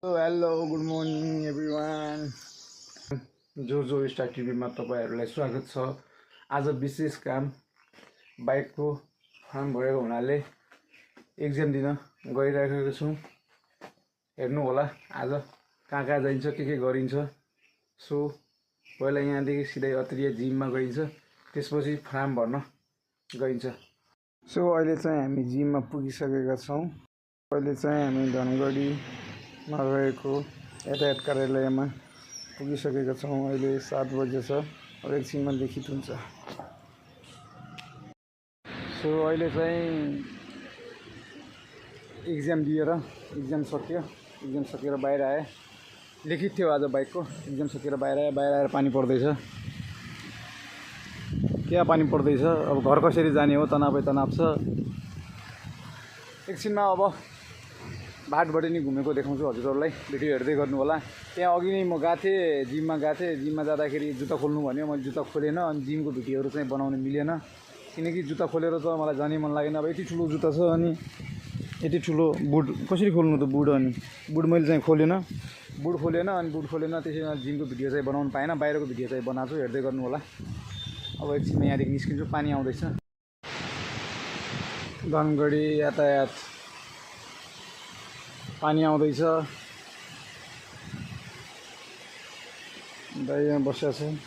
Hello good morning everyone. जो star टिभीमा तपाईँहरूलाई स्वागत छ। आज विशेष काम बाइकको फार्म भएको हुनाले एक्जाम दिन गइरहेको छौँ। हेर्नु होला आज कहाँ कहाँ जाइन्छ, के गरिन्छ। सो पहिला यहाँदेखि सिधै अत्रिया जिममा गइन्छ, त्यसपछि फार्म भर्न गइन्छ। सो अहिले चाहिँ हामी जिममा पुगिसकेका छौँ। अहिले चाहिँ हामी धनगढीमा रहेको यातायात कार्यालयमा पुगिसकेका छौँ। अहिले 7 बजे छ, अब एकछिनमा लिखित हुन्छ। सो अहिले चाहिँ एक्जाम सकिएर बाहिर आएँ। लिखित थियो आज बाइकको। एक्जाम सकिएर बाहिर आएर पानी पर्दैछ। क्या पानी पर्दैछ, अब घर कसरी जाने हो, तनावै तनाव छ। एकछिनमा अब बाटोबाट नि घुमेको देखाउँछु हजुरहरूलाई, भिडियो हेर्दै गर्नु होला। त्यहाँ अघि नै म जिममा जाँदाखेरि जुत्ता खोल्नु भन्यो, मैले जुत्ता खोलेन। अनि जिमको भिडियोहरू चाहिँ बनाउनु मिलेन, किनकि जुत्ता खोलेर त मलाई जानै मन लागेन। अब यति ठुलो जुत्ता छ अनि यति ठुलो बुट कसरी खोल्नु त। बुट मैले चाहिँ खोलेन त्यसैले जिमको भिडियो चाहिँ बनाउनु पाएन। बाहिरको भिडियो चाहिँ बनाएको छु, हेर्दै गर्नु होला। अब एकछिनमा यहाँदेखि निस्किन्छु, पानी आउँदैछ। धनगढी यातायात पानी आउँदैछ। दाइ यहाँ बसेको छ।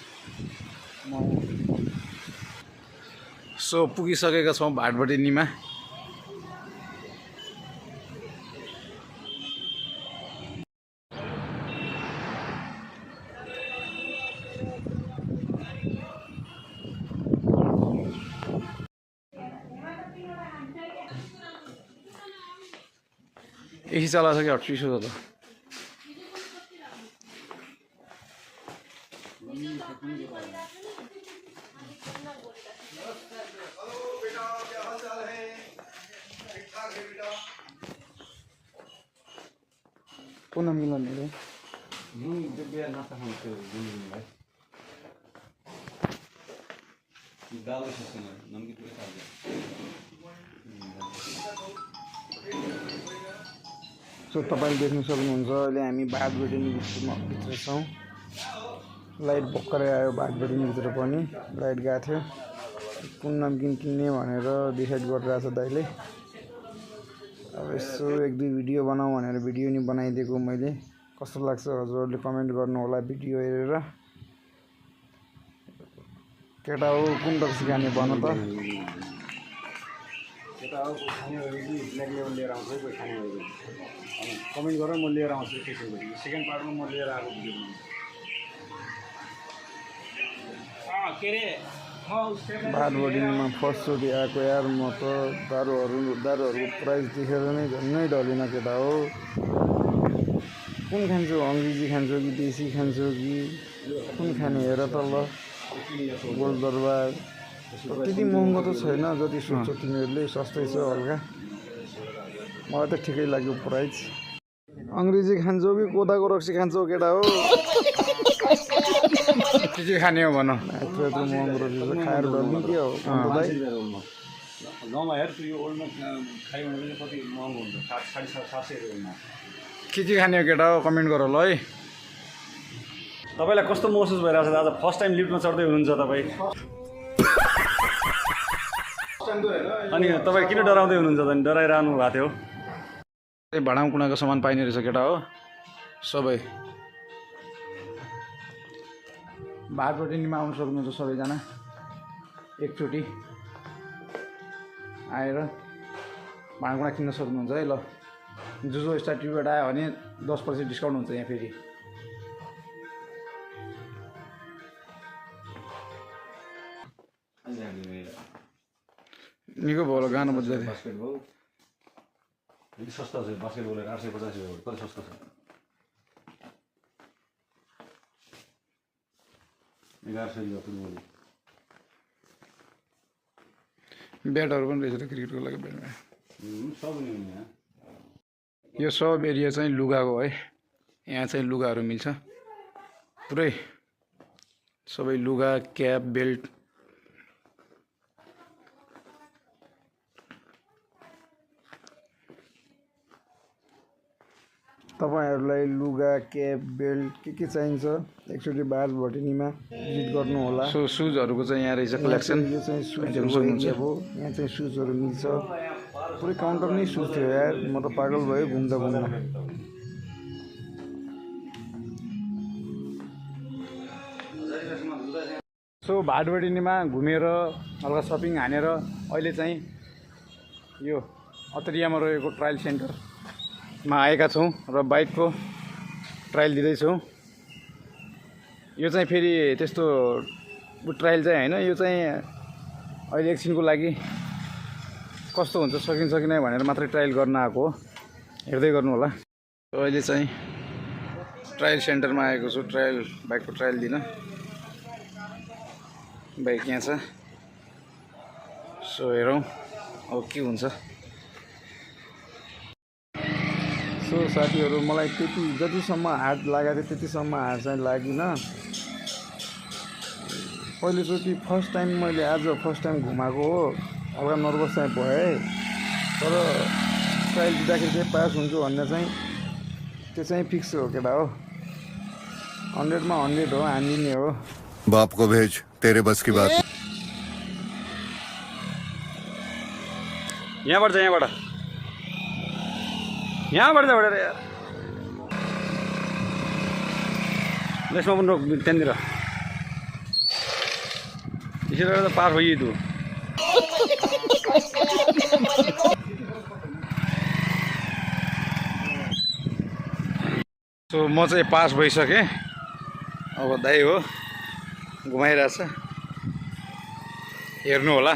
सो पुगिसकेका छौँ भाटबटिनीमा। एसी चलाएको छ कि चिसो छ त। कौन नाम मिला मेरे नाश्ता खाना सो तपाईँले देख्न सक्नुहुन्छ अहिले हामी भाटबटिनीभित्र छौँ। लाइट भर्खरै आयो भाटबटिनीभित्र पनि। लाइट गएको थियो, कुन नमकिन किन्ने भनेर डिसाइड गरिरहेको छ दाइले। अब यसो 1-2 भिडियो बनाऊ भनेर भिडियो नि बनाइदिएको मैले। कस्तो लाग्छ हजुरहरूले कमेन्ट गर्नु होला भिडियो हेरेर। केटा हो कुन टक सिकाने भन त। केटा हो खाने हो कि ब्ल्याक लेभल लिएर आउँछ कोही खाने हो कि कमेन्ट गरेर म लिएर आउँछु। एकैछिन सेकेन्ड पार्टमा म लिएर आएको भिडियो भाटबटिनीमा फर्स्टचोटि आएको यार। म त दारूहरूको प्राइस देखेर नै झन्नै डलिन। केटा हो कुन खान्छौ, अङ्ग्रेजी खान्छौ कि देसी खान्छौ कि कुन खाने हेर त ल। गोल दरबार त्यति महँगो त छैन जति सोध्छौ तिमीहरूले, सस्तै छ हल्का। मलाई त ठिकै लाग्यो प्राइस। अङ्ग्रेजी खान्छौ कि कोदाको रक्सी खान्छौ केटा हो। के के खाने हो भन। यत्रो महँगो रक्सी छ, खाएर डल्ने के हो गाउँमा हेर यो ओल्डमा खायो भने कति महँगो हुन्छ। 750 रुपियाँ। के खाने हो केटा हो कमेन्ट गर ल है। तपाईँलाई कस्तो महसुस भइरहेको छ आज फर्स्ट टाइम लिफ्टमा चढ्दै हुनुहुन्छ तपाईँ? अनि तपाईँ किन डराउँदै हुनुहुन्छ त? डराइरहनु भएको थियो। भाडामा कुनाको सामान पाइने रहेछ केटा हो सबै। भाटबटिनीमा आउनु सक्नुहुन्छ सबैजना, एकचोटि आएर भाँडाकुँडा किन्न सक्नुहुन्छ है ल। जो स्टार टिभीबाट आयो भने 10% डिस्काउन्ट हुन्छ यहाँ फेरि। निको भयो होला गाना बज्दै थियो। सस्ता छ बास्केटबल 850 रुपियाँ, कति सस्ता छ। 1100 रुपियाँ फुटबल। ब्याटहरू पनि रहेछ क्रिकेटको लागि ब्याटमा। सब यो सब एरिया चाहिँ लुगाको है। यहाँ चाहिँ लुगाहरू मिल्छ पुरै, सबै लुगा, क्याप, बेल्ट। तपाईहरुलाई लुगा क्याप बेल्ट के चाहिन्छ एकचोटि बारभटिनीमा भिजिट गर्नु होला। सो सुजहरुको चाहिँ यहाँ रहेछ कलेक्सन। यो चाहिँ सुजहरुको एरिया हो। यहाँ चाहिँ सुजहरु मिल्छ। पुरै काउन्टर नै सुज थियो यार, म त पागल भयो घुम्दा घुम्दा। सो भाटबडिनीमा घुमेर हल्का सपिङ हानेर अहिले चाहिँ यो अत्रियामा रहेको ट्रायल सेन्टरमा आएका छौँ र बाइकको ट्रायल दिँदैछौँ। यो चाहिँ फेरि त्यस्तो ट्रायल चाहिँ होइन, यो चाहिँ अहिले एकछिनको लागि कस्तो हुन्छ सकिन्छ कि नै भनेर मात्रै ट्रायल गर्न आएको हो, हेर्दै गर्नु होला। अहिले चाहिँ ट्रायल सेन्टरमा आएको छु बाइकको ट्रायल दिन। बाइक यहाँ छ, सो हेरौँ अब के हुन्छ। सो साथीहरू मलाई जतिसम्म हार्ड लागेको थियो त्यतिसम्म हार्ड चाहिँ लागिन। पहिलोचोटि फर्स्ट टाइम मैले आज फर्स्ट टाइम घुमाएको हो, हल्का नर्भस चाहिँ भएँ, तर ट्रायल दिँदाखेरि चाहिँ पास हुन्छु भन्ने चाहिँ त्यो चाहिँ फिक्स हो केटा हो। 100 मा 100 हो, हान्दिने हो। बाप को भेज, तेरे बस की बात। यहाँबाट बढेर यार यसमा पनि रोक त्यहाँनिर त्यसरी गर्दा पार भइयो तँ। सो म चाहिँ पास भइसकेँ। अब दाइ हो घुमाइरहेछ, हेर्नु होला।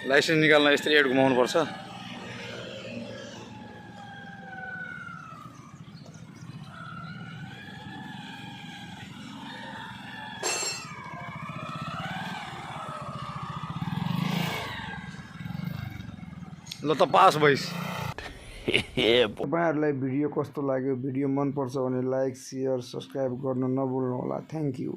लाइसेन्स निकाल्न यस्तै एड घुमाउनु पर्छ। ल त पास भइस। तपाईहरुलाई भिडियो कस्तो लाग्यो? भिडियो मन पर्छ भने लाइक शेयर सब्स्क्राइब गर्न नभुल्नु होला। Thank you.